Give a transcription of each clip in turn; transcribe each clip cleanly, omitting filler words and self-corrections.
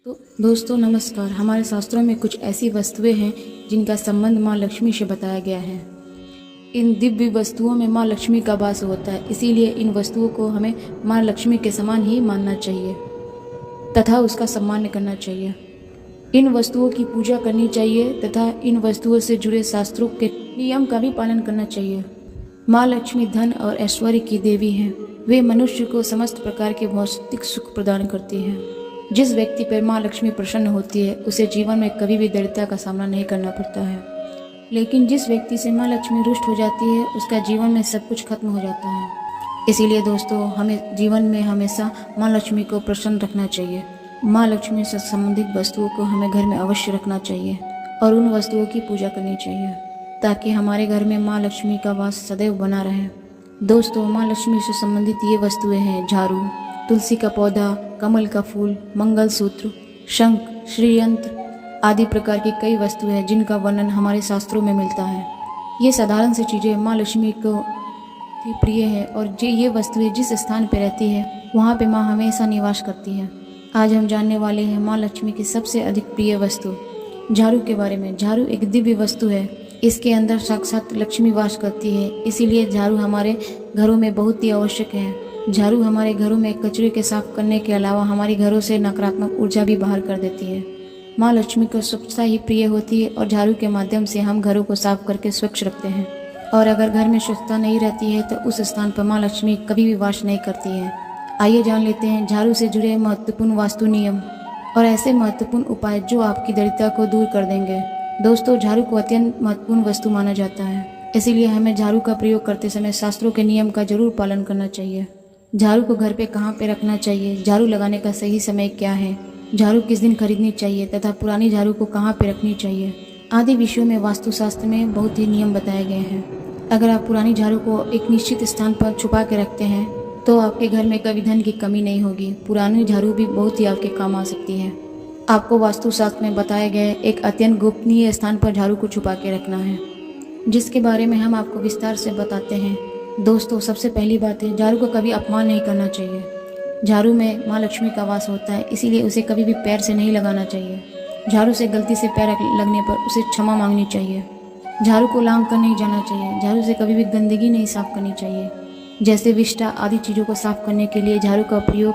तो दोस्तों नमस्कार। हमारे शास्त्रों में कुछ ऐसी वस्तुएं हैं जिनका संबंध माँ लक्ष्मी से बताया गया है। इन दिव्य वस्तुओं में माँ लक्ष्मी का वास होता है, इसीलिए इन वस्तुओं को हमें माँ लक्ष्मी के समान ही मानना चाहिए तथा उसका सम्मान करना चाहिए। इन वस्तुओं की पूजा करनी चाहिए तथा इन वस्तुओं से जुड़े शास्त्रों के नियम का भी पालन करना चाहिए। माँ लक्ष्मी धन और ऐश्वर्य की देवी हैं। वे मनुष्य को समस्त प्रकार के भौतिक सुख प्रदान करती हैं। जिस व्यक्ति पर माँ लक्ष्मी प्रसन्न होती है उसे जीवन में कभी भी दरिद्रता का सामना नहीं करना पड़ता है, लेकिन जिस व्यक्ति से माँ लक्ष्मी रुष्ट हो जाती है उसका जीवन में सब कुछ खत्म हो जाता है। इसीलिए दोस्तों हमें जीवन में हमेशा माँ लक्ष्मी को प्रसन्न रखना चाहिए। माँ लक्ष्मी से संबंधित वस्तुओं को हमें घर में अवश्य रखना चाहिए और उन वस्तुओं की पूजा करनी चाहिए ताकि हमारे घर में माँ लक्ष्मी का वास सदैव बना रहे। दोस्तों माँ लक्ष्मी से संबंधित ये वस्तुएं हैं: झाड़ू, तुलसी का पौधा, कमल का फूल, मंगलसूत्र, शंख, श्रीयंत्र आदि प्रकार की कई वस्तुएं हैं जिनका वर्णन हमारे शास्त्रों में मिलता है। ये साधारण सी चीज़ें माँ लक्ष्मी को भी प्रिय है और ये वस्तुएं जिस स्थान पर रहती है वहाँ पे माँ हमेशा निवास करती है। आज हम जानने वाले हैं माँ लक्ष्मी की सबसे अधिक प्रिय वस्तु झाड़ू के बारे में। झाड़ू एक दिव्य वस्तु है, इसके अंदर साक्षात लक्ष्मी वास करती है, इसीलिए झाड़ू हमारे घरों में बहुत ही आवश्यक है। झाड़ू हमारे घरों में कचरे के साफ करने के अलावा हमारे घरों से नकारात्मक ऊर्जा भी बाहर कर देती है। माँ लक्ष्मी को स्वच्छता ही प्रिय होती है और झाड़ू के माध्यम से हम घरों को साफ करके स्वच्छ रखते हैं। और अगर घर में स्वच्छता नहीं रहती है तो उस स्थान पर माँ लक्ष्मी कभी भी वास नहीं करती है। आइए जान लेते हैं झाड़ू से जुड़े महत्वपूर्ण वास्तु नियम और ऐसे महत्वपूर्ण उपाय जो आपकी दरिद्रता को दूर कर देंगे। दोस्तों झाड़ू को अत्यंत महत्वपूर्ण वस्तु माना जाता है, इसीलिए हमें झाड़ू का प्रयोग करते समय शास्त्रों के नियम का जरूर पालन करना चाहिए। झाड़ू को घर पे कहाँ पे रखना चाहिए, झाड़ू लगाने का सही समय क्या है, झाड़ू किस दिन खरीदनी चाहिए तथा पुरानी झाड़ू को कहाँ पे रखनी चाहिए आदि विषयों में वास्तुशास्त्र में बहुत ही नियम बताए गए हैं। अगर आप पुरानी झाड़ू को एक निश्चित स्थान पर छुपा के रखते हैं तो आपके घर में कभी धन की कमी नहीं होगी। पुरानी झाड़ू भी बहुत ही आपके काम आ सकती है। आपको वास्तुशास्त्र में बताए गए एक अत्यंत गोपनीय स्थान पर झाड़ू को छुपा के रखना है, जिसके बारे में हम आपको विस्तार से बताते हैं। दोस्तों सबसे पहली बात है, झाड़ू को कभी अपमान नहीं करना चाहिए। झाड़ू में माँ लक्ष्मी का वास होता है, इसीलिए उसे कभी भी पैर से नहीं लगाना चाहिए। झाड़ू से गलती से पैर लगने पर उसे क्षमा मांगनी चाहिए। झाड़ू को लांग कर नहीं जाना चाहिए। झाड़ू से कभी भी गंदगी नहीं साफ करनी चाहिए, जैसे विष्ठा आदि चीज़ों को साफ करने के लिए झाड़ू का प्रयोग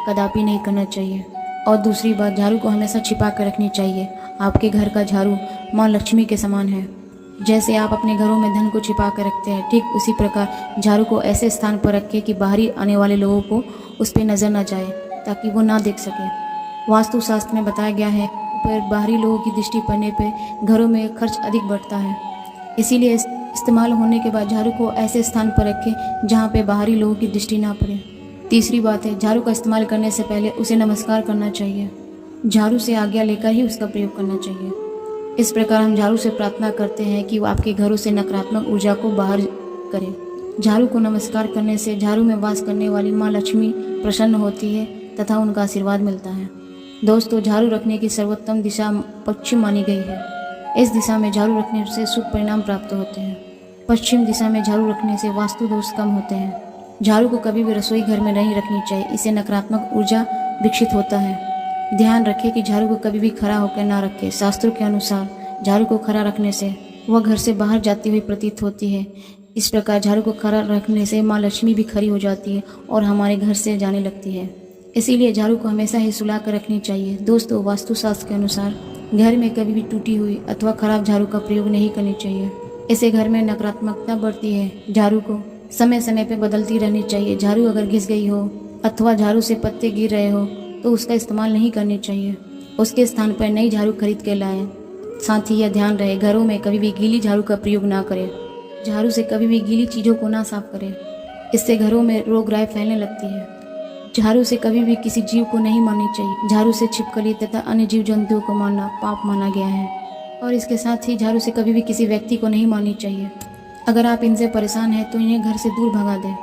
कदापि नहीं करना चाहिए। और दूसरी बात, झाड़ू को हमेशा छिपा कर रखनी चाहिए। आपके घर का झाड़ू माँ लक्ष्मी के समान है। जैसे आप अपने घरों में धन को छिपा कर रखते हैं, ठीक उसी प्रकार झाड़ू को ऐसे स्थान पर रखें कि बाहरी आने वाले लोगों को उस पर नज़र न जाए, ताकि वो ना देख सके। वास्तुशास्त्र में बताया गया है पर बाहरी लोगों की दृष्टि पड़ने पर घरों में खर्च अधिक बढ़ता है, इसीलिए इस्तेमाल होने के बाद झाड़ू को ऐसे स्थान पर रखें जहाँ पे बाहरी लोगों की दृष्टि ना पड़े। तीसरी बात है, झाड़ू का इस्तेमाल करने से पहले उसे नमस्कार करना चाहिए। झाड़ू से आज्ञा लेकर ही उसका प्रयोग करना चाहिए। इस प्रकार हम झाड़ू से प्रार्थना करते हैं कि वो आपके घरों से नकारात्मक ऊर्जा को बाहर करें। झाड़ू को नमस्कार करने से झाड़ू में वास करने वाली माँ लक्ष्मी प्रसन्न होती है तथा उनका आशीर्वाद मिलता है। दोस्तों झाड़ू रखने की सर्वोत्तम दिशा पश्चिम मानी गई है। इस दिशा में झाड़ू रखने से शुभ परिणाम प्राप्त होते हैं। पश्चिम दिशा में झाड़ू रखने से वास्तु दोष कम होते हैं। झाड़ू को कभी भी रसोई घर में नहीं रखनी चाहिए, इससे नकारात्मक ऊर्जा विकसित होता है। ध्यान रखें कि झाड़ू को कभी भी खड़ा होकर ना रखें। शास्त्रों के अनुसार झाड़ू को खड़ा रखने से वह घर से बाहर जाती हुई प्रतीत होती है। इस प्रकार झाड़ू को खड़ा रखने से माँ लक्ष्मी भी खड़ी हो जाती है और हमारे घर से जाने लगती है। इसीलिए झाड़ू को हमेशा ही सुला कर रखनी चाहिए। दोस्तों वास्तुशास्त्र के अनुसार घर में कभी भी टूटी हुई अथवा खराब झाड़ू का प्रयोग नहीं करनी चाहिए, इससे घर में नकारात्मकता बढ़ती है। झाड़ू को समय समय पर बदलती रहनी चाहिए। झाड़ू अगर घिस गई हो अथवा झाड़ू से पत्ते गिर रहे हो तो उसका इस्तेमाल नहीं करनी चाहिए, उसके स्थान पर नई झाड़ू खरीद के लाएं। साथ ही यह ध्यान रहे घरों में कभी भी गीली झाड़ू का प्रयोग ना करें। झाड़ू से कभी भी गीली चीज़ों को ना साफ करें, इससे घरों में रोग राय फैलने लगती है। झाड़ू से कभी भी किसी जीव को नहीं मारनी चाहिए। झाड़ू से छिपकली तथा अन्य जीव जंतुओं को मारना पाप माना गया है और इसके साथ ही झाड़ू से कभी भी किसी व्यक्ति को नहीं मारनी चाहिए। अगर आप इनसे परेशान हैं तो इन्हें घर से दूर भगा दें,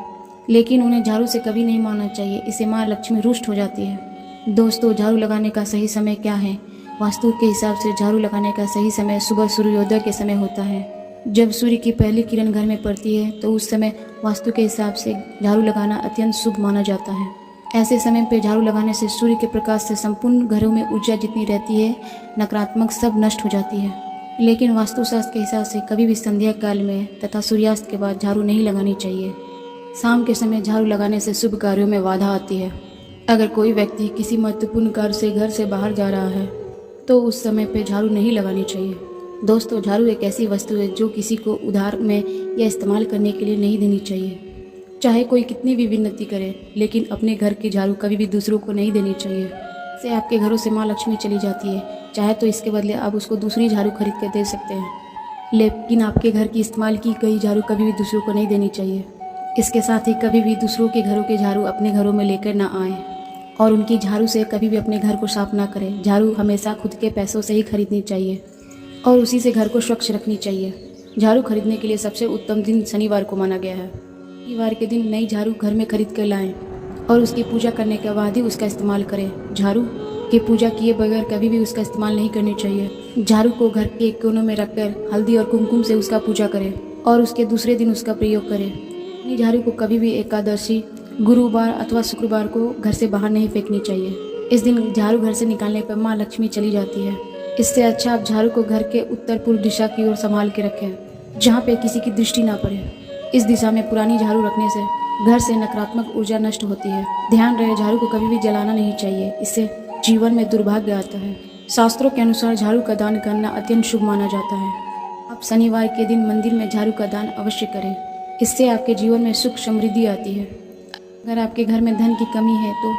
लेकिन उन्हें झाड़ू से कभी नहीं मारना चाहिए, इससे माँ लक्ष्मी रुष्ट हो जाती है। दोस्तों झाड़ू लगाने का सही समय क्या है? वास्तु के हिसाब से झाड़ू लगाने का सही समय सुबह सूर्योदय के समय होता है। जब सूर्य की पहली किरण घर में पड़ती है तो उस समय वास्तु के हिसाब से झाड़ू लगाना अत्यंत शुभ माना जाता है। ऐसे समय पे झाड़ू लगाने से सूर्य के प्रकाश से संपूर्ण घरों में ऊर्जा जितनी रहती है नकारात्मक सब नष्ट हो जाती है। लेकिन वास्तुशास्त्र के हिसाब से कभी भी संध्या काल में तथा सूर्यास्त के बाद झाड़ू नहीं लगानी चाहिए। शाम के समय झाड़ू लगाने से शुभ कार्यों में बाधा आती है। अगर कोई व्यक्ति किसी महत्वपूर्ण कार्य से घर से बाहर जा रहा है तो उस समय पे झाड़ू नहीं लगानी चाहिए। दोस्तों, झाड़ू एक ऐसी वस्तु है जो किसी को उधार में या इस्तेमाल करने के लिए नहीं देनी चाहिए। चाहे कोई कितनी भी विनती करे, लेकिन अपने घर की झाड़ू कभी भी दूसरों को नहीं देनी चाहिए। इससे आपके घरों से माँ लक्ष्मी चली जाती है। चाहे तो इसके बदले आप उसको दूसरी झाड़ू खरीद कर दे सकते हैं, लेकिन आपके घर की इस्तेमाल की गई झाड़ू कभी भी दूसरों को नहीं देनी चाहिए। इसके साथ ही कभी भी दूसरों के घरों के झाड़ू अपने घरों में लेकर ना आएँ और उनकी झाड़ू से कभी भी अपने घर को साफ ना करें। झाड़ू हमेशा खुद के पैसों से ही खरीदनी चाहिए और उसी से घर को स्वच्छ रखनी चाहिए। झाड़ू खरीदने के लिए सबसे उत्तम दिन शनिवार को माना गया है। शनिवार के दिन नई झाड़ू घर में खरीद कर लाएं और उसकी पूजा करने के बाद ही उसका इस्तेमाल करें। झाड़ू की पूजा किए बगैर कभी भी उसका इस्तेमाल नहीं करनी चाहिए। झाड़ू को घर के कोनों में रखकर हल्दी और कुमकुम से उसका पूजा करें और उसके दूसरे दिन उसका प्रयोग करें। अपनी झाड़ू को कभी भी एकादशी, गुरुवार अथवा शुक्रवार को घर से बाहर नहीं फेंकनी चाहिए। इस दिन झाड़ू घर से निकालने पर माँ लक्ष्मी चली जाती है। इससे अच्छा आप झाड़ू को घर के उत्तर पूर्व दिशा की ओर संभाल के रखें, जहाँ पे किसी की दृष्टि ना पड़े। इस दिशा में पुरानी झाड़ू रखने से घर से नकारात्मक ऊर्जा नष्ट होती है। ध्यान रहे, झाड़ू को कभी भी जलाना नहीं चाहिए, इससे जीवन में दुर्भाग्य आता है। शास्त्रों के अनुसार झाड़ू का दान करना अत्यंत शुभ माना जाता है। आप शनिवार के दिन मंदिर में झाड़ू का दान अवश्य करें, इससे आपके जीवन में सुख समृद्धि आती है। अगर आपके घर में धन की कमी है तो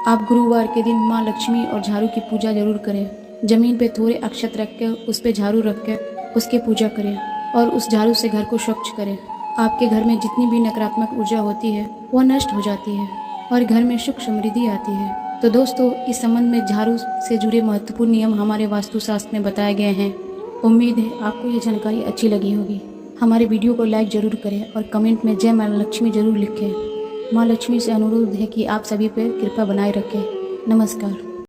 आप गुरुवार के दिन माँ लक्ष्मी और झाड़ू की पूजा जरूर करें। जमीन पे थोड़े अक्षत रख कर उस पर झाड़ू रख कर उसकी पूजा करें और उस झाड़ू से घर को स्वच्छ करें। आपके घर में जितनी भी नकारात्मक ऊर्जा होती है वह नष्ट हो जाती है और घर में सुख समृद्धि आती है। तो दोस्तों, इस संबंध में झाड़ू से जुड़े महत्वपूर्ण नियम हमारे वास्तुशास्त्र में बताए गए हैं। उम्मीद है आपको यह जानकारी अच्छी लगी होगी। हमारे वीडियो को लाइक जरूर करें और कमेंट में जय माँ लक्ष्मी जरूर लिखें। माँ लक्ष्मी से अनुरोध है कि आप सभी पर कृपा बनाए रखें। नमस्कार।